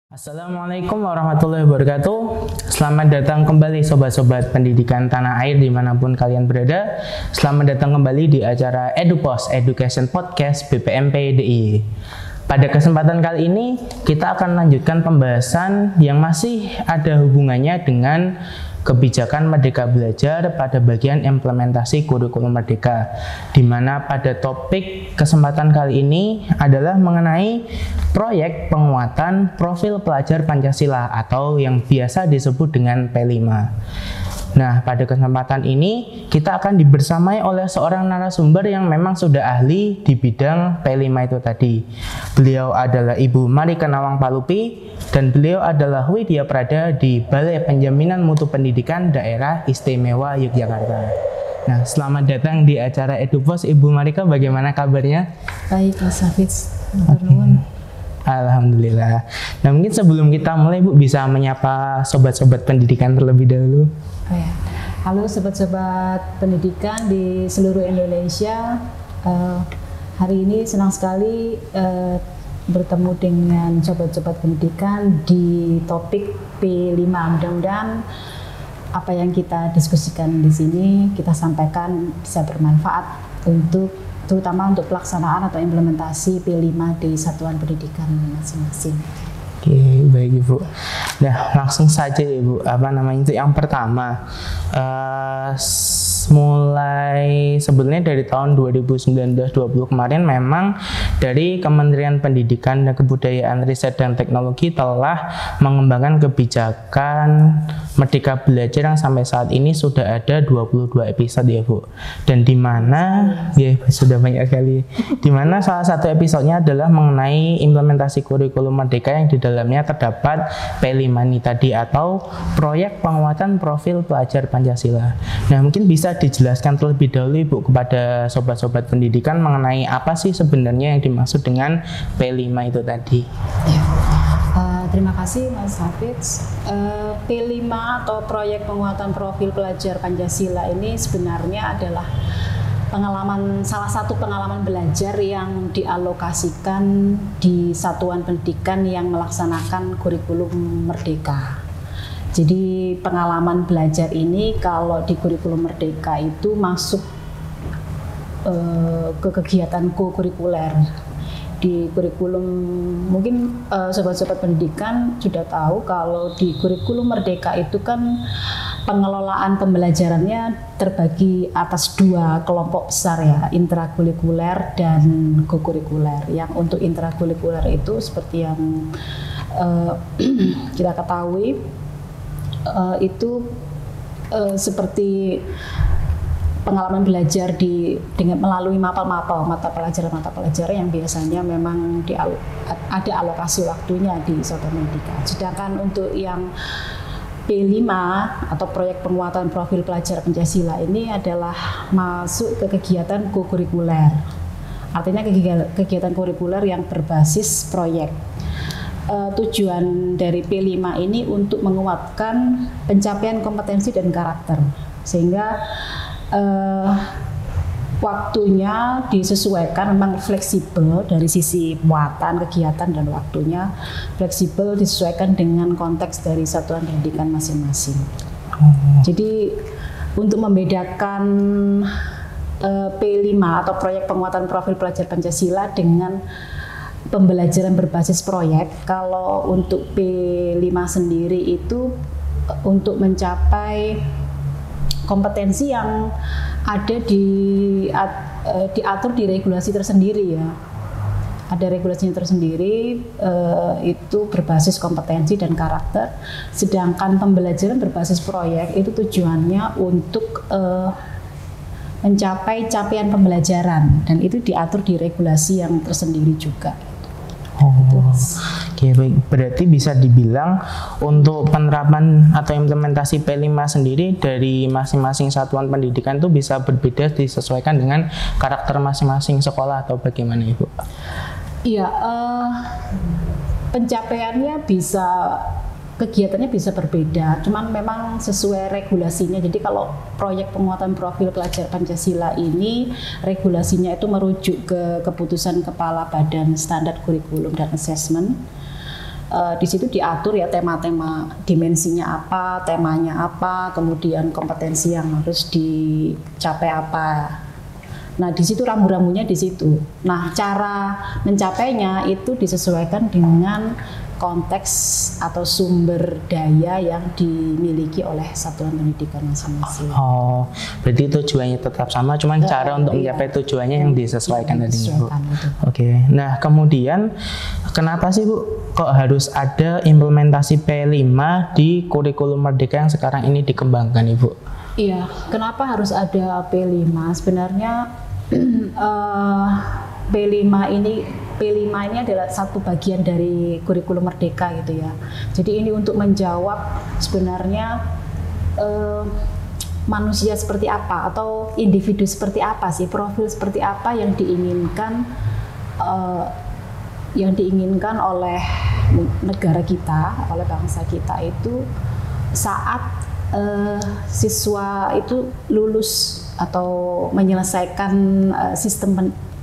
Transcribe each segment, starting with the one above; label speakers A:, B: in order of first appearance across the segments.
A: Assalamualaikum warahmatullahi wabarakatuh. Selamat datang kembali sobat-sobat pendidikan tanah air dimanapun kalian berada. Selamat datang kembali di acara EduPos Education Podcast BPMP DIY. Pada kesempatan kali ini kita akan lanjutkan pembahasan yang masih ada hubungannya dengan kebijakan Merdeka Belajar pada bagian implementasi kurikulum Merdeka, di mana pada topik kesempatan kali ini adalah mengenai proyek penguatan profil pelajar Pancasila atau yang biasa disebut dengan P5. Nah, pada kesempatan ini kita akan dibersamai oleh seorang narasumber yang memang sudah ahli di bidang P5 itu tadi. Beliau adalah Ibu Marika Nawang Palupi dan beliau adalah Widya Prada di Balai Penjaminan Mutu Pendidikan Daerah Istimewa Yogyakarta. Nah, selamat datang di acara EduPos Ibu Marika, bagaimana kabarnya?
B: Baik, Mas Hafiz.
A: Alhamdulillah. Nah, mungkin sebelum kita mulai Bu bisa menyapa sobat-sobat pendidikan terlebih dahulu.
B: Halo sobat-sobat pendidikan di seluruh Indonesia. Hari ini senang sekali bertemu dengan sobat-sobat pendidikan di topik P5. Mudah-mudahan apa yang kita diskusikan di sini kita sampaikan bisa bermanfaat terutama untuk pelaksanaan atau implementasi P5 di satuan pendidikan masing-masing.
A: Oke, baik Ibu. Nah, langsung saja Ibu, itu yang pertama, mulai sebenarnya dari tahun 2019-20 kemarin memang dari Kementerian Pendidikan dan Kebudayaan, Riset dan Teknologi telah mengembangkan kebijakan Merdeka Belajar yang sampai saat ini sudah ada 22 episode ya Bu. Dan di mana ya sudah banyak sekali. Di mana salah satu episodenya adalah mengenai implementasi kurikulum Merdeka yang di dalamnya terdapat P5 ini tadi atau proyek penguatan profil pelajar Pancasila. Nah, mungkin bisa dijelaskan terlebih dahulu Ibu kepada sobat-sobat pendidikan mengenai apa sih sebenarnya yang dimaksud dengan P5 itu tadi.
B: Ya. Terima kasih Mas Hafiz. P5 atau proyek penguatan profil pelajar Pancasila ini sebenarnya adalah salah satu pengalaman belajar yang dialokasikan di satuan pendidikan yang melaksanakan kurikulum Merdeka. Jadi pengalaman belajar ini kalau di kurikulum Merdeka itu masuk ke kegiatan co-kurikuler. Di kurikulum mungkin sobat-sobat pendidikan sudah tahu kalau di kurikulum Merdeka itu kan pengelolaan pembelajarannya terbagi atas dua kelompok besar ya, intrakurikuler dan co-kurikuler. Yang untuk intrakurikuler itu seperti yang kita ketahui itu seperti pengalaman belajar dengan melalui mata pelajaran yang biasanya memang ada alokasi waktunya di satuan pendidikan. Sedangkan untuk yang P5 atau proyek penguatan profil pelajar Pancasila ini adalah masuk ke kegiatan co-kurikuler. Artinya kegiatan kurikuler yang berbasis proyek. Tujuan dari P5 ini untuk menguatkan pencapaian kompetensi dan karakter sehingga waktunya disesuaikan, memang fleksibel dari sisi muatan kegiatan dan waktunya fleksibel disesuaikan dengan konteks dari satuan pendidikan masing-masing. Jadi untuk membedakan P5 atau proyek penguatan profil pelajar Pancasila dengan pembelajaran berbasis proyek, kalau untuk P5 sendiri itu untuk mencapai kompetensi yang ada diatur di regulasi tersendiri ya. Ada regulasinya tersendiri itu berbasis kompetensi dan karakter. Sedangkan pembelajaran berbasis proyek itu tujuannya untuk mencapai capaian pembelajaran dan itu diatur di regulasi yang tersendiri juga.
A: Oke, baik. Berarti bisa dibilang untuk penerapan atau implementasi P5 sendiri dari masing-masing satuan pendidikan itu bisa berbeda disesuaikan dengan karakter masing-masing sekolah atau bagaimana Ibu?
B: Iya, pencapaiannya kegiatannya bisa berbeda, cuman memang sesuai regulasinya. Jadi kalau proyek penguatan profil pelajar Pancasila ini regulasinya itu merujuk ke keputusan Kepala Badan Standar Kurikulum dan Asesmen. Di situ diatur ya tema-tema, dimensinya apa, temanya apa, kemudian kompetensi yang harus dicapai apa. Nah, di situ rambu-rambunya di situ. Nah, cara mencapainya itu disesuaikan dengan konteks atau sumber daya yang dimiliki oleh satuan pendidikan masing-masing.
A: Oh, berarti tujuannya tetap sama, cuman cara untuk mencapai tujuannya yang disesuaikan tadi, Bu. Oke. Nah, kemudian kenapa sih, Bu, kok harus ada implementasi P5 di kurikulum Merdeka yang sekarang ini dikembangkan, Ibu?
B: Iya, kenapa harus ada P5? Sebenarnya P5 ini adalah satu bagian dari kurikulum Merdeka gitu ya. Jadi ini untuk menjawab sebenarnya manusia seperti apa atau individu seperti apa sih, profil seperti apa yang diinginkan oleh negara kita, oleh bangsa kita itu saat siswa itu lulus atau menyelesaikan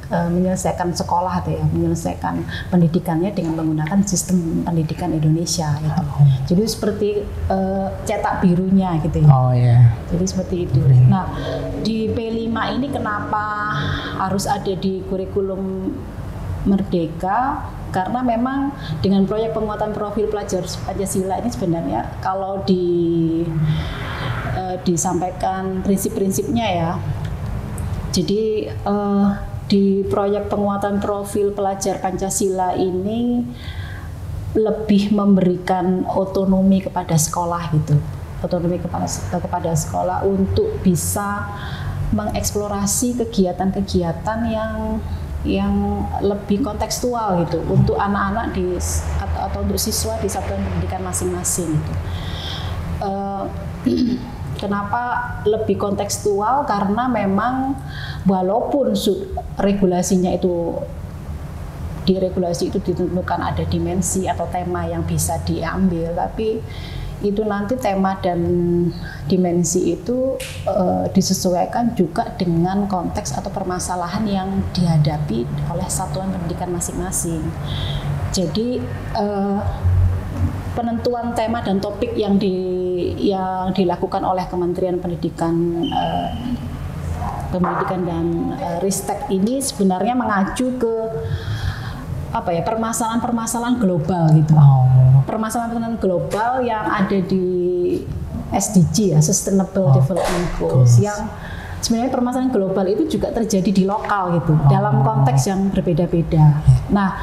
B: menyelesaikan sekolah atau ya menyelesaikan pendidikannya dengan menggunakan sistem pendidikan Indonesia gitu. Jadi seperti cetak birunya gitu ya.
A: Oh ya.
B: Jadi seperti itu. Nah, di P5 ini kenapa harus ada di kurikulum Merdeka? Karena memang dengan proyek penguatan profil pelajar Pancasila ini sebenarnya kalau disampaikan prinsip-prinsipnya ya. Jadi di proyek penguatan profil pelajar Pancasila ini lebih memberikan otonomi kepada sekolah gitu. Otonomi kepada sekolah untuk bisa mengeksplorasi kegiatan-kegiatan yang lebih kontekstual gitu untuk anak-anak atau untuk siswa di satuan pendidikan masing-masing gitu. Kenapa lebih kontekstual? Karena memang walaupun regulasinya itu di regulasi itu ditentukan ada dimensi atau tema yang bisa diambil, tapi itu nanti tema dan dimensi itu disesuaikan juga dengan konteks atau permasalahan yang dihadapi oleh satuan pendidikan masing-masing. Jadi penentuan tema dan topik yang dilakukan oleh Kementerian Pendidikan dan Ristek ini sebenarnya mengacu ke permasalahan-permasalahan global gitu. Permasalahan global yang ada di SDG ya, Sustainable Development Goals, yang sebenarnya permasalahan global itu juga terjadi di lokal gitu, dalam konteks yang berbeda-beda. Nah,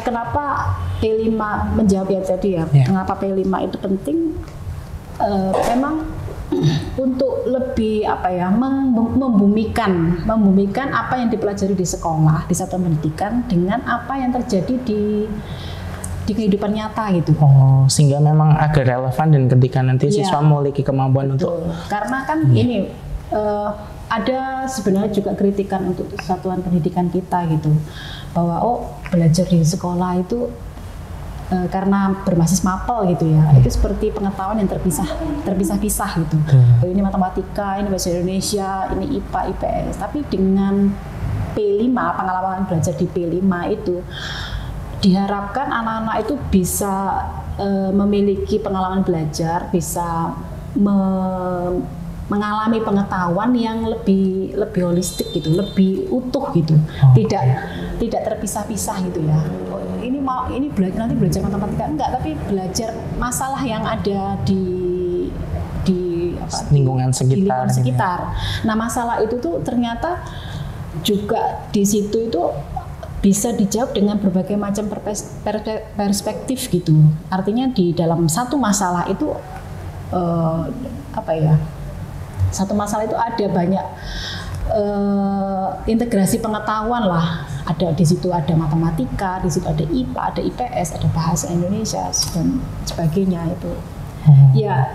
B: kenapa P5 menjawab ya tadi ya, kenapa P5 itu penting? Memang untuk lebih membumikan apa yang dipelajari di sekolah, di satuan pendidikan dengan apa yang terjadi di kehidupan nyata gitu.
A: Sehingga memang agak relevan dan ketika nanti siswa memiliki kemampuan untuk.
B: Karena kan ini ada sebenarnya juga kritikan untuk satuan pendidikan kita gitu, bahwa belajar di sekolah itu karena berbasis mapel gitu ya, itu seperti pengetahuan yang terpisah-pisah gitu. Ini matematika, ini bahasa Indonesia, ini IPA, IPS. Tapi dengan P5, pengalaman belajar di P5 itu diharapkan anak-anak itu bisa memiliki pengalaman belajar, bisa mengalami pengetahuan yang lebih holistik gitu, lebih utuh gitu, tidak terpisah-pisah gitu ya. Ini nanti belajar matematika enggak, tapi belajar masalah yang ada di
A: lingkungan sekitar.
B: Nah, masalah itu tuh ternyata juga di situ itu bisa dijawab dengan berbagai macam perspektif gitu. Artinya di dalam satu masalah itu satu masalah itu ada banyak integrasi pengetahuan lah. Ada di situ ada matematika, di situ ada IPA, ada IPS, ada bahasa Indonesia dan sebagainya itu. Ya,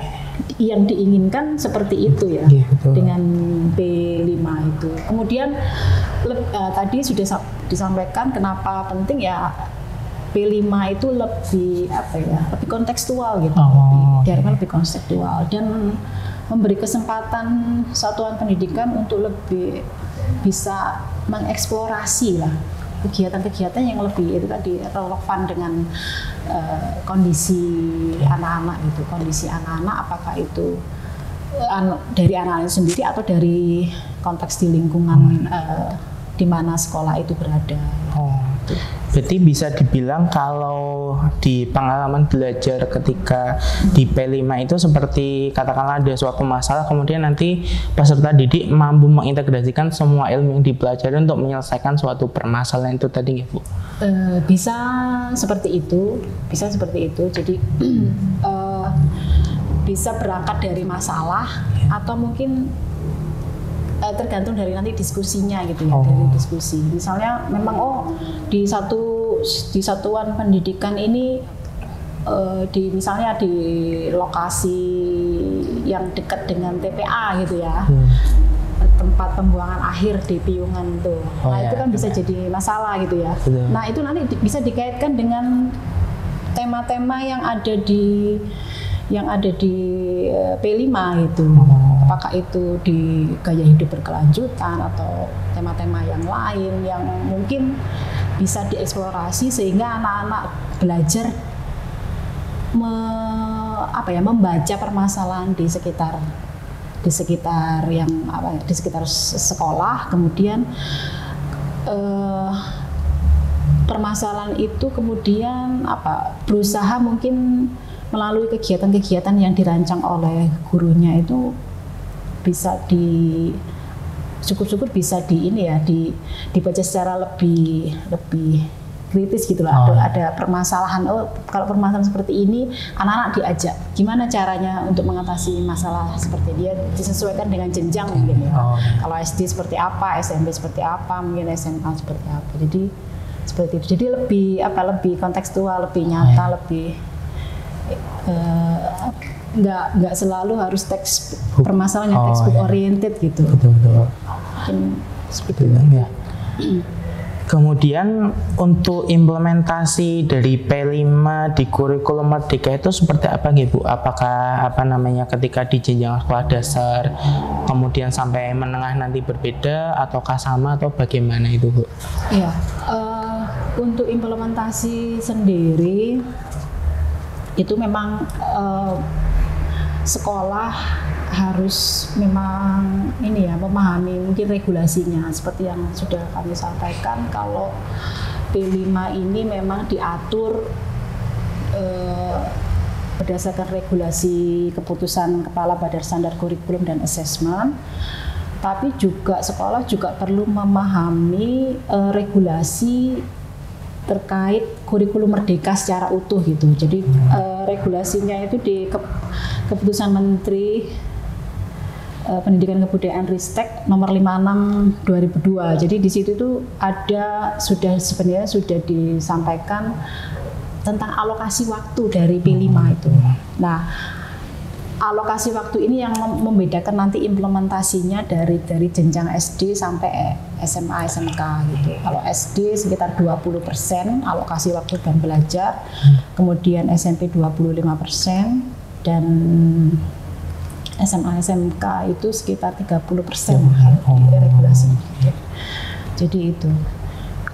B: yang diinginkan seperti itu ya, dengan P5 itu. Kemudian tadi sudah disampaikan kenapa penting ya, P5 itu lebih lebih kontekstual gitu, diharapkan lebih kontekstual dan memberi kesempatan satuan pendidikan untuk lebih bisa mengeksplorasi lah kegiatan-kegiatan yang lebih itu tadi relevan dengan kondisi anak-anak gitu, kondisi anak-anak apakah itu dari anak-anak sendiri atau dari konteks di lingkungan di mana sekolah itu berada.
A: Berarti bisa dibilang kalau di pengalaman belajar ketika di P5 itu seperti katakanlah ada suatu masalah, kemudian nanti peserta didik mampu mengintegrasikan semua ilmu yang dipelajari untuk menyelesaikan suatu permasalahan itu tadi, Bu?
B: Bisa seperti itu. Jadi bisa berangkat dari masalah atau mungkin tergantung dari nanti diskusinya gitu ya, dari diskusi. Misalnya memang di satuan pendidikan ini misalnya di lokasi yang dekat dengan TPA gitu ya. Tempat pembuangan akhir di Piungan tuh. Itu kan bisa jadi masalah gitu ya. Nah, itu nanti bisa dikaitkan dengan tema-tema yang ada di P5 itu. Apakah itu di gaya hidup berkelanjutan atau tema-tema yang lain yang mungkin bisa dieksplorasi sehingga anak-anak belajar membaca permasalahan di sekitar sekolah, kemudian permasalahan itu kemudian berusaha mungkin melalui kegiatan-kegiatan yang dirancang oleh gurunya itu bisa syukur-syukur bisa dibaca secara lebih kritis gitu lah. Ada permasalahan, kalau permasalahan seperti ini anak-anak diajak gimana caranya untuk mengatasi masalah seperti dia, disesuaikan dengan jenjang mungkin ya. Kalau SD seperti apa, SMP seperti apa, mungkin SMA seperti apa. Jadi seperti itu. Jadi lebih kontekstual, lebih nyata, lebih nggak selalu harus permasalahan yang textbook oriented gitu.
A: Betul.
B: Mungkin seperti itu.
A: Ya. Kemudian untuk implementasi dari P5 di kurikulum Merdeka itu seperti apa Bu? Apakah ketika di jenjang sekolah dasar kemudian sampai menengah nanti berbeda ataukah sama atau bagaimana itu, Bu?
B: Iya, untuk implementasi sendiri itu memang sekolah harus memang memahami mungkin regulasinya seperti yang sudah kami sampaikan. Kalau P5 ini memang diatur berdasarkan regulasi keputusan Kepala Badan Standar Kurikulum dan Asesmen, tapi juga sekolah juga perlu memahami regulasi terkait kurikulum Merdeka secara utuh gitu. Jadi regulasinya itu di keputusan Menteri Pendidikan Kebudayaan Ristek nomor 56 2002. Jadi di situ tuh sebenarnya sudah disampaikan tentang alokasi waktu dari P5 itu. Nah, alokasi waktu ini yang membedakan nanti implementasinya dari jenjang SD sampai SMA SMK gitu. Kalau SD sekitar 20% alokasi waktu dan belajar, kemudian SMP 25% dan SMA SMK itu sekitar 30% regulasinya. Jadi itu.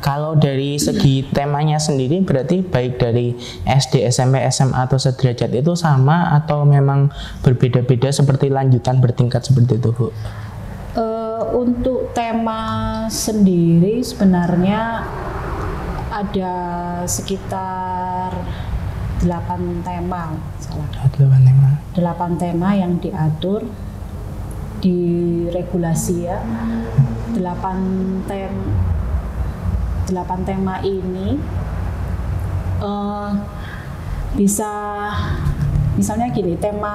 A: Kalau dari segi temanya sendiri berarti baik dari SD, SMP, SMA atau sederajat itu sama atau memang berbeda-beda seperti lanjutan bertingkat seperti itu, Bu?
B: Untuk tema sendiri sebenarnya ada sekitar 8 tema. 8 tema yang diatur di regulasi ya. 8 tema ini bisa misalnya gini, tema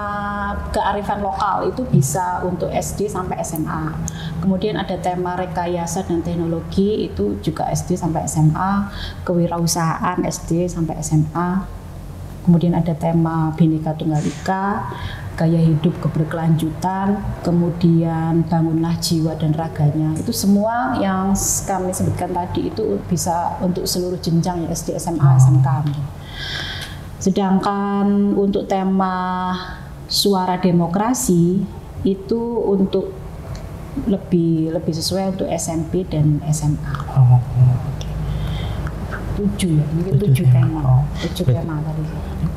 B: kearifan lokal itu bisa untuk SD sampai SMA. Kemudian ada tema rekayasa dan teknologi itu juga SD sampai SMA, kewirausahaan SD sampai SMA. Kemudian ada tema Bhinneka Tunggal Ika, gaya hidup keberkelanjutan, kemudian bangunlah jiwa dan raganya. Itu semua yang kami sebutkan tadi itu bisa untuk seluruh jenjang ya, SD, SMA, SMK. Sedangkan untuk tema suara demokrasi itu untuk lebih sesuai untuk SMP dan SMA. 7 ya, mungkin 7 tema. 7 tema tadi.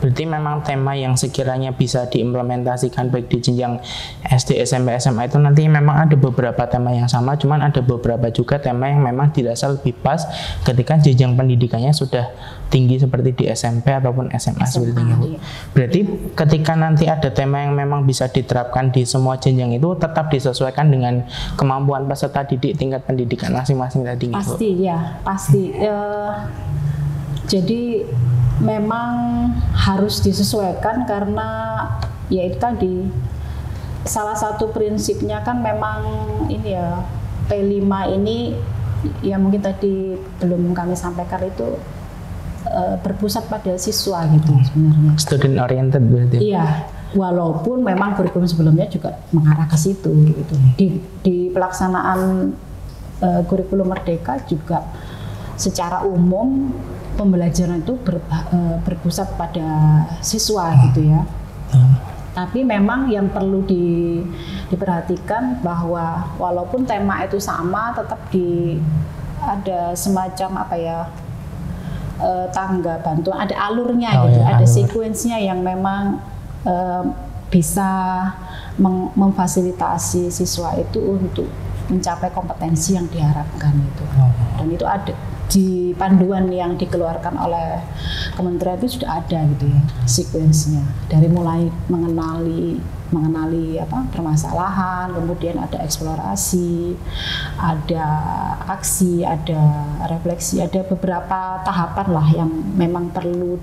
A: Berarti memang tema yang sekiranya bisa diimplementasikan baik di jenjang SD, SMP, SMA itu nanti memang ada beberapa tema yang sama, cuman ada beberapa juga tema yang memang dirasa lebih pas ketika jenjang pendidikannya sudah tinggi seperti di SMP ataupun SMA seperti itu.
B: Iya.
A: Berarti ketika nanti ada tema yang memang bisa diterapkan di semua jenjang itu tetap disesuaikan dengan kemampuan peserta didik tingkat pendidikan masing-masing tadi.
B: Pasti ya, pasti. Jadi memang harus disesuaikan karena ya itu tadi salah satu prinsipnya kan memang ini ya P5 ini ya mungkin tadi belum kami sampaikan itu berpusat pada siswa gitu sebenarnya.
A: Student oriented berarti.
B: Iya, walaupun memang kurikulum sebelumnya juga mengarah ke situ gitu. Di pelaksanaan kurikulum Merdeka juga secara umum pembelajaran itu berpusat pada siswa gitu ya. Tapi memang yang perlu diperhatikan bahwa walaupun tema itu sama, tetap ada semacam apa ya tangga bantuan, ada alurnya gitu, ya, ada sekuensinya yang memang bisa memfasilitasi siswa itu untuk mencapai kompetensi yang diharapkan itu. Dan itu ada di panduan yang dikeluarkan oleh kementerian itu sudah ada gitu ya sekuensinya, dari mulai mengenali apa permasalahan, kemudian ada eksplorasi, ada aksi, ada refleksi, ada beberapa tahapan lah yang memang perlu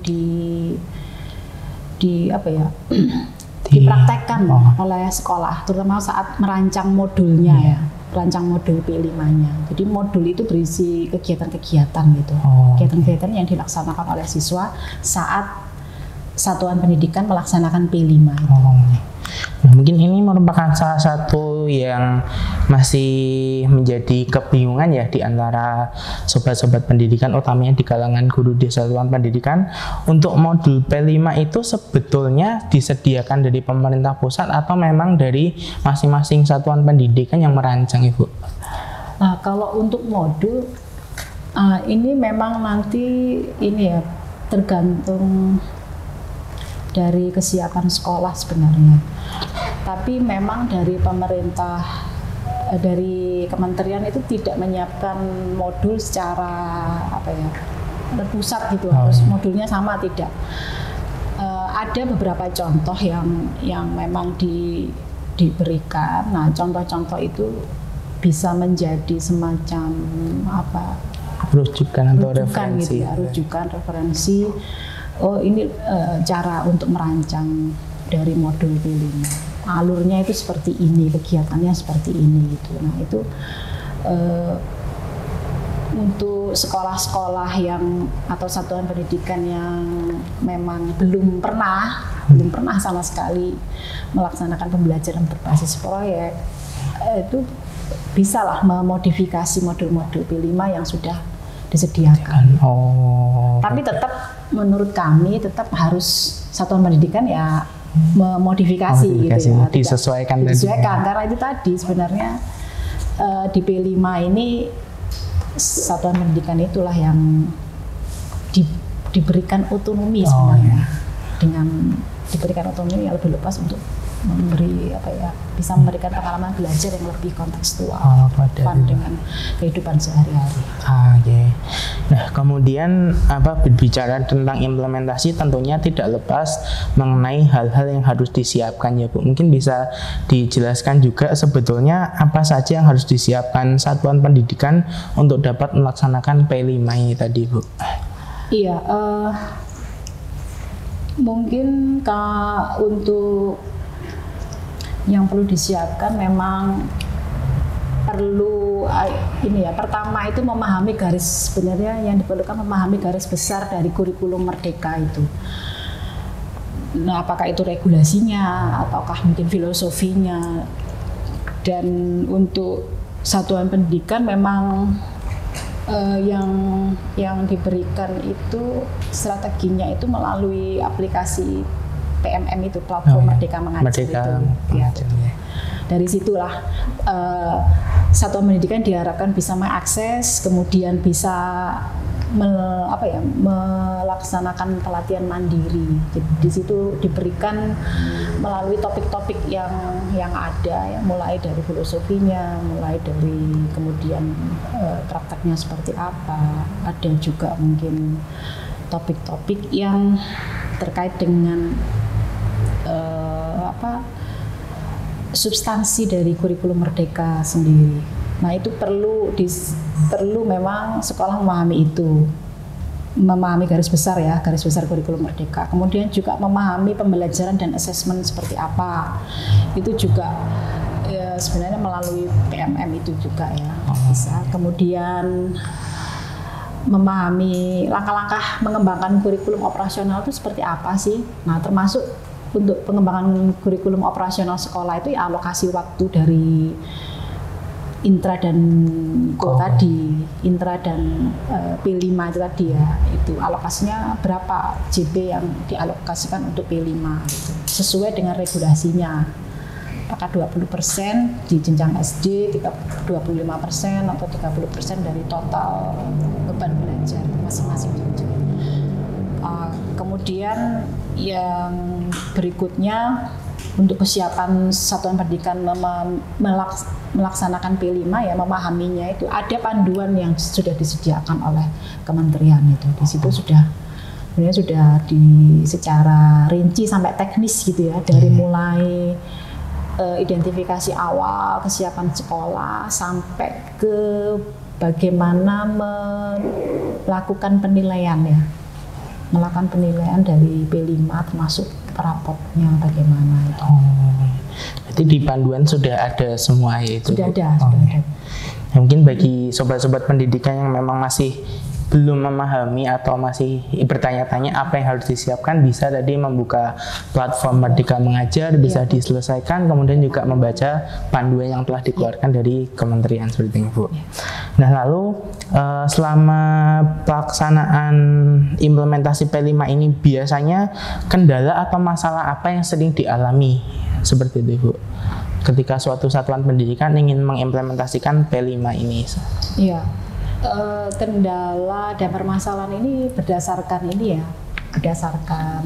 B: dipraktekkan oleh sekolah, terutama saat merancang modulnya ya. Rancang modul P5-nya. Jadi modul itu berisi kegiatan-kegiatan gitu. Kegiatan-kegiatan yang dilaksanakan oleh siswa saat satuan pendidikan melaksanakan P5.
A: Nah, mungkin ini merupakan salah satu yang masih menjadi kebingungan ya di antara sobat-sobat pendidikan, utamanya di kalangan guru di satuan pendidikan. Untuk modul P5 itu sebetulnya disediakan dari pemerintah pusat atau memang dari masing-masing satuan pendidikan yang merancang, Ibu?
B: Nah, kalau untuk modul ini memang nanti ini ya tergantung dari kesiapan sekolah sebenarnya. Tapi memang dari pemerintah, dari kementerian itu tidak menyiapkan modul secara apa ya terpusat gitu, harus modulnya sama, tidak. Ada beberapa contoh yang memang diberikan. Nah, contoh-contoh itu bisa menjadi semacam apa?
A: Rujukan atau referensi.
B: Gitu ya, rujukan referensi. Oh ini cara untuk merancang dari modul P5. Alurnya itu seperti ini, kegiatannya seperti ini gitu. Nah itu untuk sekolah-sekolah yang atau satuan pendidikan yang memang belum pernah sama sekali melaksanakan pembelajaran berbasis proyek, itu bisalah memodifikasi modul-modul P5 yang sudah disediakan. Tapi tetap menurut kami tetap harus satuan pendidikan ya memodifikasi gitu ya,
A: disesuaikan
B: karena itu tadi sebenarnya di P5 ini satuan pendidikan itulah yang diberikan otonomi sebenarnya, dengan diberikan otonomi yang lebih lepas untuk memberi apa ya, bisa memberikan pengalaman belajar yang lebih kontekstual dengan kehidupan sehari-hari.
A: Nah, kemudian berbicara tentang implementasi tentunya tidak lepas mengenai hal-hal yang harus disiapkan ya Bu. Mungkin bisa dijelaskan juga sebetulnya apa saja yang harus disiapkan satuan pendidikan untuk dapat melaksanakan P5 ini tadi Bu.
B: Iya, mungkin untuk yang perlu disiapkan memang perlu ini ya, pertama itu memahami garis, sebenarnya yang diperlukan memahami garis besar dari kurikulum Merdeka itu. Nah, apakah itu regulasinya ataukah mungkin filosofinya. Dan untuk satuan pendidikan memang yang diberikan itu strateginya itu melalui aplikasi PMM itu, platform Merdeka Mengajar itu. Ya. Dari situlah satuan pendidikan diharapkan bisa mengakses, kemudian bisa melaksanakan pelatihan mandiri. Jadi di situ diberikan melalui topik-topik yang ada, ya, mulai dari filosofinya, mulai dari kemudian prakteknya seperti apa. Ada juga mungkin topik-topik yang terkait dengan substansi dari kurikulum Merdeka sendiri. Nah, itu perlu memang sekolah memahami garis besar kurikulum Merdeka. Kemudian juga memahami pembelajaran dan asesmen seperti apa. Itu juga ya, sebenarnya melalui PMM itu juga ya bisa. Kemudian memahami langkah-langkah mengembangkan kurikulum operasional itu seperti apa sih. Nah, termasuk untuk pengembangan kurikulum operasional sekolah itu ya alokasi waktu dari intra dan intra dan P5 itu tadi ya, itu alokasinya berapa JB yang dialokasikan untuk P5 gitu. Sesuai dengan regulasinya, apakah 20% di jenjang SD, 25% atau 30% dari total beban belajar masing-masing jenjang. Kemudian yang berikutnya untuk kesiapan satuan pendidikan melaksanakan P5 ya, memahaminya itu ada panduan yang sudah disediakan oleh kementerian itu. Di situ sudah secara rinci sampai teknis gitu ya, dari mulai identifikasi awal kesiapan sekolah sampai ke bagaimana melakukan penilaian dari P5 termasuk rapotnya bagaimana itu.
A: Jadi di panduan sudah ada semua itu.
B: Sudah ada.
A: Mungkin bagi sobat-sobat pendidikan yang memang masih belum memahami atau masih bertanya-tanya apa yang harus disiapkan, bisa tadi membuka platform Merdeka Mengajar, bisa diselesaikan, kemudian juga membaca panduan yang telah dikeluarkan dari kementerian seperti itu, Bu. Nah, lalu selama pelaksanaan implementasi P5 ini biasanya kendala atau masalah apa yang sering dialami seperti itu, Bu, ketika suatu satuan pendidikan ingin mengimplementasikan P5 ini?
B: Iya. Kendala dan permasalahan ini berdasarkan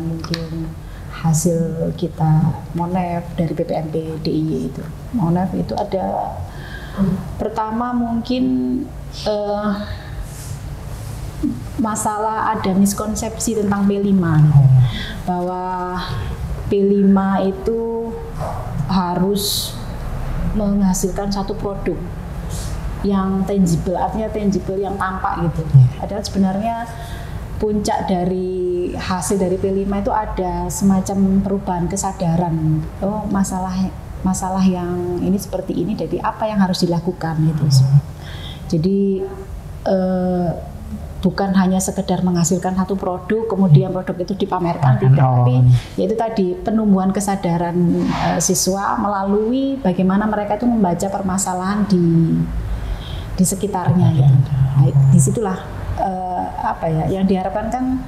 B: mungkin hasil kita MONEF dari BPMP DIY itu. MONEF itu ada pertama mungkin masalah ada miskonsepsi tentang P5 bahwa P5 itu harus menghasilkan satu produk yang tangible, artinya tangible yang tampak gitu. Padahal sebenarnya puncak dari hasil dari P5 itu ada semacam perubahan kesadaran. Oh, masalah yang ini seperti ini, jadi apa yang harus dilakukan gitu. Jadi bukan hanya sekedar menghasilkan satu produk kemudian produk itu dipamerkan, tidak, tapi yaitu tadi penumbuhan kesadaran siswa melalui bagaimana mereka itu membaca permasalahan di sekitarnya gitu. Nah, disitulah yang diharapkan kan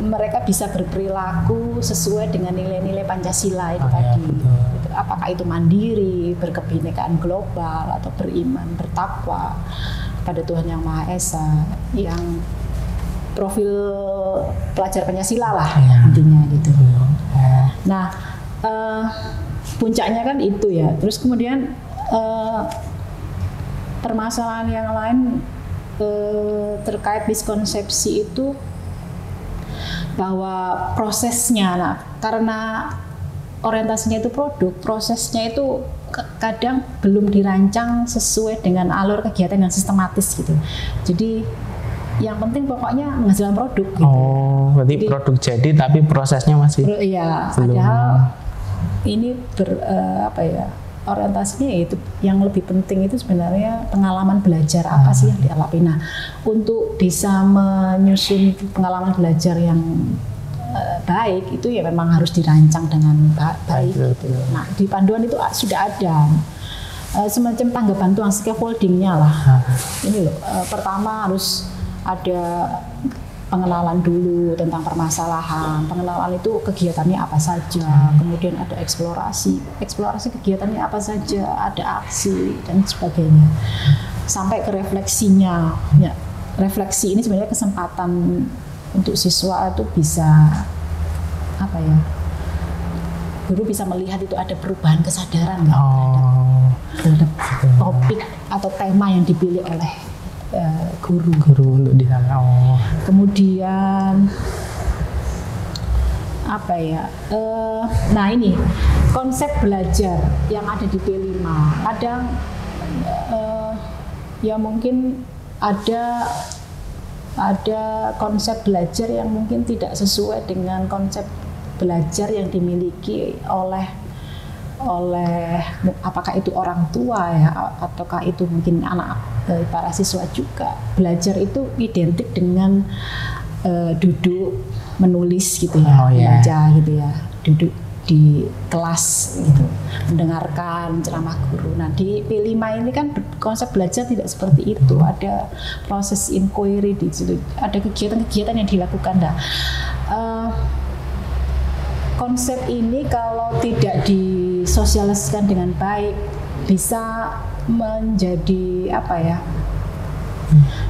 B: mereka bisa berperilaku sesuai dengan nilai-nilai Pancasila itu tadi. Apakah itu mandiri, berkebinekaan global, atau beriman, bertakwa pada Tuhan Yang Maha Esa, yang profil pelajar Pancasila lah intinya gitu. Nah, puncaknya kan itu ya. Terus kemudian permasalahan yang lain terkait miskonsepsi itu bahwa prosesnya, karena orientasinya itu produk, prosesnya itu kadang belum dirancang sesuai dengan alur kegiatan yang sistematis gitu. Jadi yang penting pokoknya menghasilkan produk gitu.
A: Oh, berarti produk jadi tapi prosesnya masih
B: iya,
A: belum.
B: Padahal ini orientasinya itu yang lebih penting itu sebenarnya pengalaman belajar apa sih yang dialami. Nah, untuk bisa menyusun pengalaman belajar yang baik itu ya memang harus dirancang dengan baik gitu. Nah, di panduan itu sudah ada semacam tangga bantuan scaffoldingnya lah. Ini loh, pertama harus ada pengenalan dulu tentang permasalahan. Pengenalan itu kegiatannya apa saja, kemudian ada eksplorasi kegiatannya apa saja, ada aksi dan sebagainya, sampai ke refleksinya. Ya, refleksi ini sebenarnya kesempatan untuk siswa itu bisa apa ya, guru bisa melihat itu ada perubahan kesadaran nggak terhadap topik atau tema yang dipilih oleh guru
A: untuk di sana.
B: Kemudian apa ya, nah ini konsep belajar yang ada di P5 kadang ya mungkin ada konsep belajar yang mungkin tidak sesuai dengan konsep belajar yang dimiliki oleh apakah itu orang tua ya, ataukah itu mungkin anak para siswa juga. Belajar itu identik dengan duduk menulis gitu ya, baca gitu ya, duduk di kelas gitu, mendengarkan ceramah guru. Nah di P5 ini kan konsep belajar tidak seperti itu, ada proses inquiry di situ, ada kegiatan-kegiatan yang dilakukan. Nah, konsep ini kalau tidak disosialisasikan dengan baik bisa menjadi apa ya?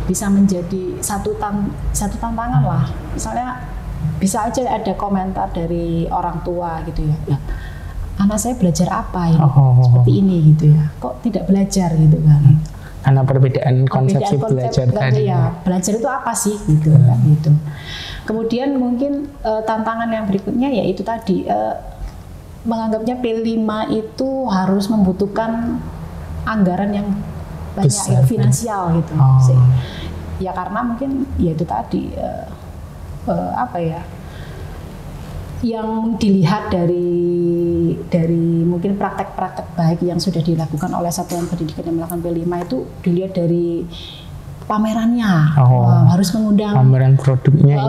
B: Bisa menjadi satu tantangan lah. Misalnya bisa aja ada komentar dari orang tua gitu ya, anak saya belajar apa ini seperti ini gitu ya, kok tidak belajar gitu kan?
A: Karena perbedaan konsep belajar tadi.
B: Ya, belajar itu apa sih gitu kan gitu. Kemudian mungkin tantangan yang berikutnya yaitu tadi menganggapnya P5 itu harus membutuhkan anggaran yang banyak ya, finansial gitu. Ya karena mungkin ya itu tadi apa ya, yang dilihat dari mungkin praktek-praktek baik yang sudah dilakukan oleh satuan pendidikan yang melakukan P5 itu dilihat dari pamerannya, harus mengundang
A: pameran produknya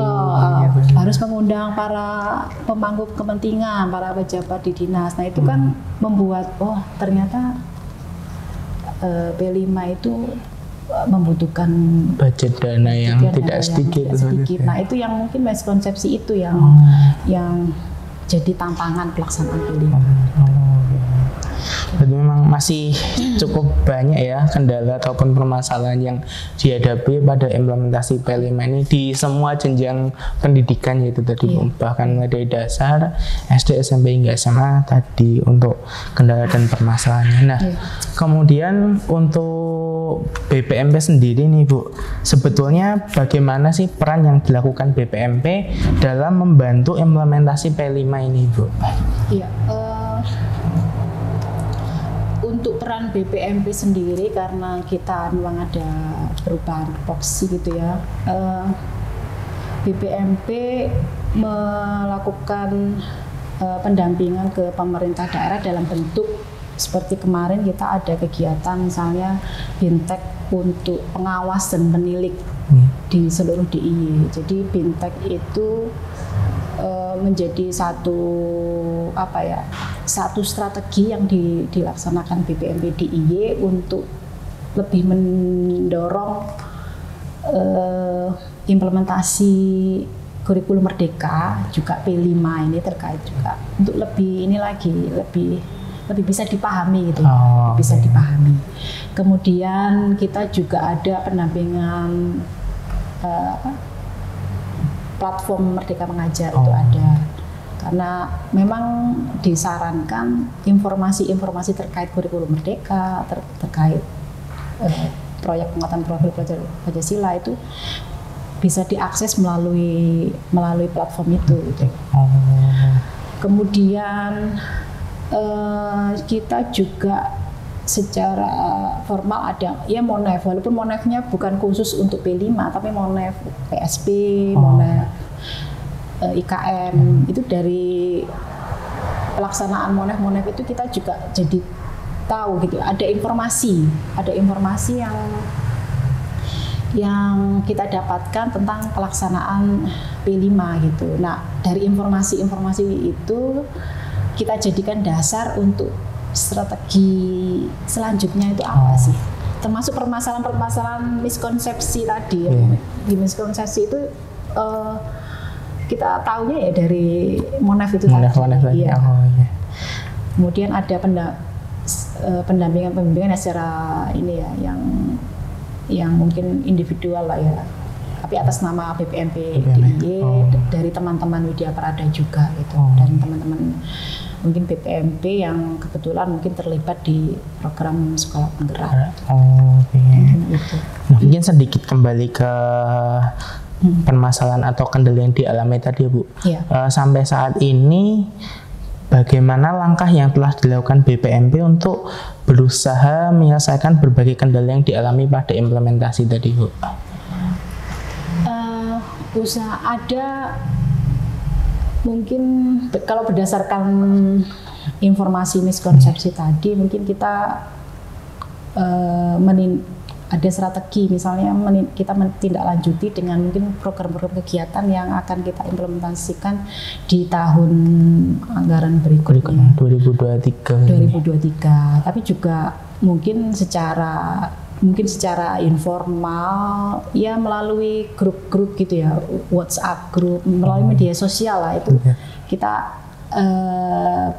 B: harus mengundang para pemangku kepentingan, para pejabat di dinas. Nah itu kan membuat ternyata P5 itu membutuhkan
A: budget dana yang tidak sedikit.
B: Nah itu yang mungkin miskonsepsi itu yang jadi tantangan pelaksanaan P5.
A: Jadi memang masih cukup banyak ya kendala ataupun permasalahan yang dihadapi pada implementasi P5 ini di semua jenjang pendidikan, yaitu tadi bahkan dari dasar, SD, SMP hingga SMA tadi untuk kendala dan permasalahannya. Nah, kemudian untuk BPMP sendiri nih Bu, sebetulnya bagaimana sih peran yang dilakukan BPMP dalam membantu implementasi P5 ini Bu?
B: Iya. Untuk peran BPMP sendiri, karena kita memang ada perubahan tupoksi gitu ya, BPMP melakukan pendampingan ke pemerintah daerah dalam bentuk seperti kemarin kita ada kegiatan misalnya Bintek untuk pengawas dan penilik di seluruh DIY. Jadi Bintek itu menjadi satu strategi yang dilaksanakan BPMP DIY untuk lebih mendorong implementasi kurikulum merdeka juga P5 ini terkait juga untuk lebih bisa dipahami gitu, bisa dipahami. Kemudian kita juga ada pendampingan platform Merdeka Mengajar itu ada, karena memang disarankan informasi-informasi terkait kurikulum merdeka, terkait proyek penguatan profil pelajar Pancasila itu bisa diakses melalui platform itu. Gitu. Kemudian kita juga secara formal ada ya Monef, walaupun Monefnya bukan khusus untuk P5 tapi Monef PSP, Monef IKM itu dari pelaksanaan Monef itu kita juga jadi tahu gitu, ada informasi yang kita dapatkan tentang pelaksanaan P5 gitu. Nah dari informasi itu kita jadikan dasar untuk strategi selanjutnya itu apa sih? Termasuk permasalahan miskonsepsi tadi. Di miskonsepsi itu kita tahunya ya dari Monef itu tadi. Ya. Kemudian ada pendampingan secara ini ya, yang yang mungkin individual lah ya, tapi atas nama BPMP DIY dari teman-teman Widya Prada juga gitu, dan teman-teman mungkin BPMP yang kebetulan mungkin terlibat di program sekolah penggerak.
A: Gitu. Nah, mungkin sedikit kembali ke permasalahan atau kendala yang dialami tadi, Bu. Sampai saat ini bagaimana langkah yang telah dilakukan BPMP untuk berusaha menyelesaikan berbagai kendala yang dialami pada implementasi tadi, Bu?
B: Usaha ada, mungkin kalau berdasarkan informasi miskonsepsi tadi, mungkin kita ada strategi, misalnya kita menindaklanjuti dengan mungkin program-program kegiatan yang akan kita implementasikan di tahun anggaran berikutnya 2023. Tapi juga mungkin secara informal ya, melalui grup-grup gitu ya, WhatsApp grup, melalui media sosial lah itu kita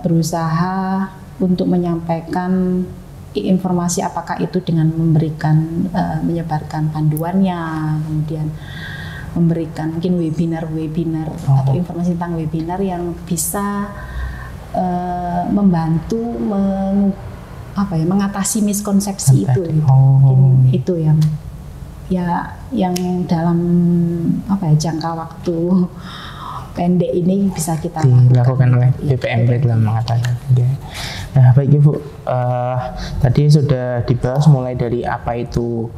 B: berusaha untuk menyampaikan informasi, apakah itu dengan menyebarkan panduannya, kemudian memberikan mungkin webinar atau informasi tentang webinar yang bisa membantu mengatasi miskonsepsi itu. Mungkin itu yang dalam jangka waktu pendek ini bisa kita
A: lakukan oleh BPMP dalam mengatasi. Nah, baik Ibu, tadi sudah dibahas mulai dari apa itu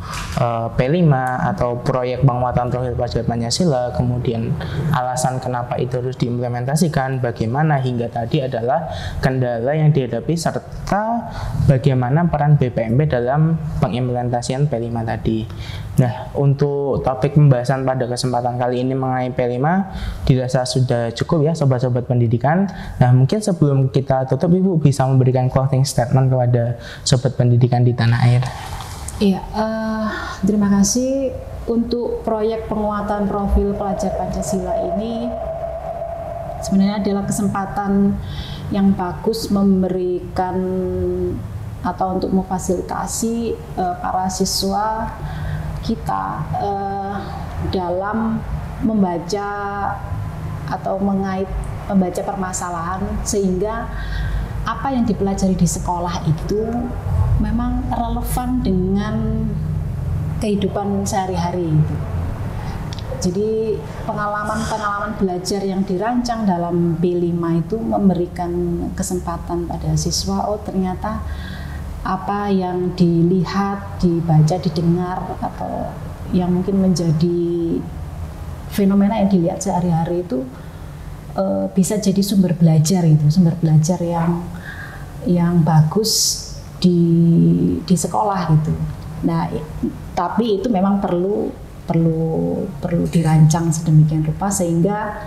A: P5 atau proyek penguatan profil pelajar Pancasila, kemudian alasan kenapa itu harus diimplementasikan, bagaimana hingga tadi adalah kendala yang dihadapi serta bagaimana peran BPMP dalam pengimplementasian P5 tadi. Nah, untuk topik pembahasan pada kesempatan kali ini mengenai P5 dirasa sudah cukup ya sobat-sobat pendidikan. Nah, mungkin sebelum kita tutup, Ibu bisa memberikan closing statement kepada sobat pendidikan di tanah air.
B: Iya, terima kasih. Untuk proyek penguatan profil pelajar Pancasila ini sebenarnya adalah kesempatan yang bagus memberikan atau untuk memfasilitasi para siswa kita dalam membaca atau membaca permasalahan, sehingga apa yang dipelajari di sekolah itu memang relevan dengan kehidupan sehari-hari. Jadi pengalaman belajar yang dirancang dalam P5 itu memberikan kesempatan pada siswa, oh ternyata apa yang dilihat, dibaca, didengar, atau yang mungkin menjadi fenomena yang dilihat sehari-hari itu bisa jadi sumber belajar yang bagus di sekolah gitu. Nah, tapi itu memang perlu dirancang sedemikian rupa sehingga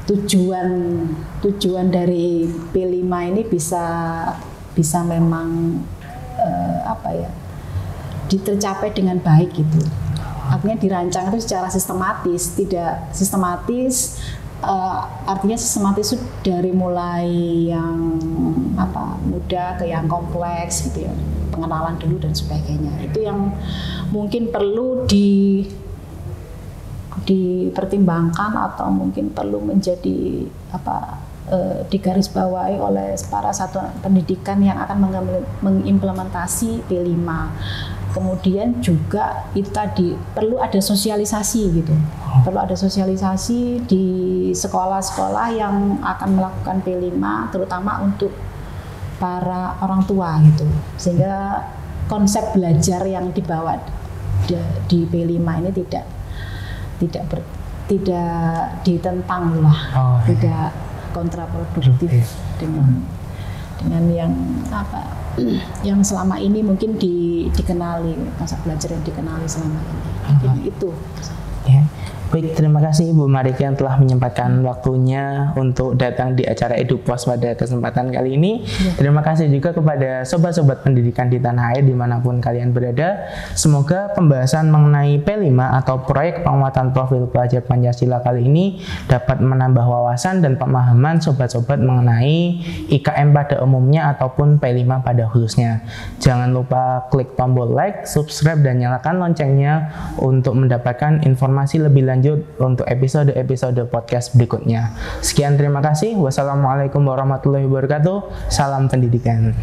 B: tujuan dari P5 ini bisa memang tercapai dengan baik gitu. Artinya dirancang itu secara sistematis, tidak sistematis artinya sistematis itu dari mulai yang mudah ke yang kompleks gitu ya, pengenalan dulu dan sebagainya. Itu yang mungkin perlu dipertimbangkan atau mungkin perlu menjadi digarisbawahi oleh para satuan pendidikan yang akan mengimplementasi P5. Kemudian juga itu tadi perlu ada sosialisasi gitu. Perlu ada sosialisasi di sekolah-sekolah yang akan melakukan P5, terutama untuk para orang tua gitu. Sehingga konsep belajar yang dibawa di P5 ini tidak ditentang lah, tidak kontraproduktif dengan yang selama ini mungkin dikenali, masa belajar yang dikenali selama ini. Mungkin itu.
A: Ya. Baik, terima kasih Bu Marika yang telah menyempatkan waktunya untuk datang di acara EduPos pada kesempatan kali ini. Terima kasih juga kepada sobat-sobat pendidikan di tanah air dimanapun kalian berada. Semoga pembahasan mengenai P5 atau proyek penguatan profil pelajar Pancasila kali ini dapat menambah wawasan dan pemahaman sobat-sobat mengenai IKM pada umumnya ataupun P5 pada khususnya. Jangan lupa klik tombol like, subscribe, dan nyalakan loncengnya untuk mendapatkan informasi lebih lanjut untuk episode-episode podcast berikutnya. Sekian, terima kasih. Wassalamualaikum warahmatullahi wabarakatuh. Salam pendidikan.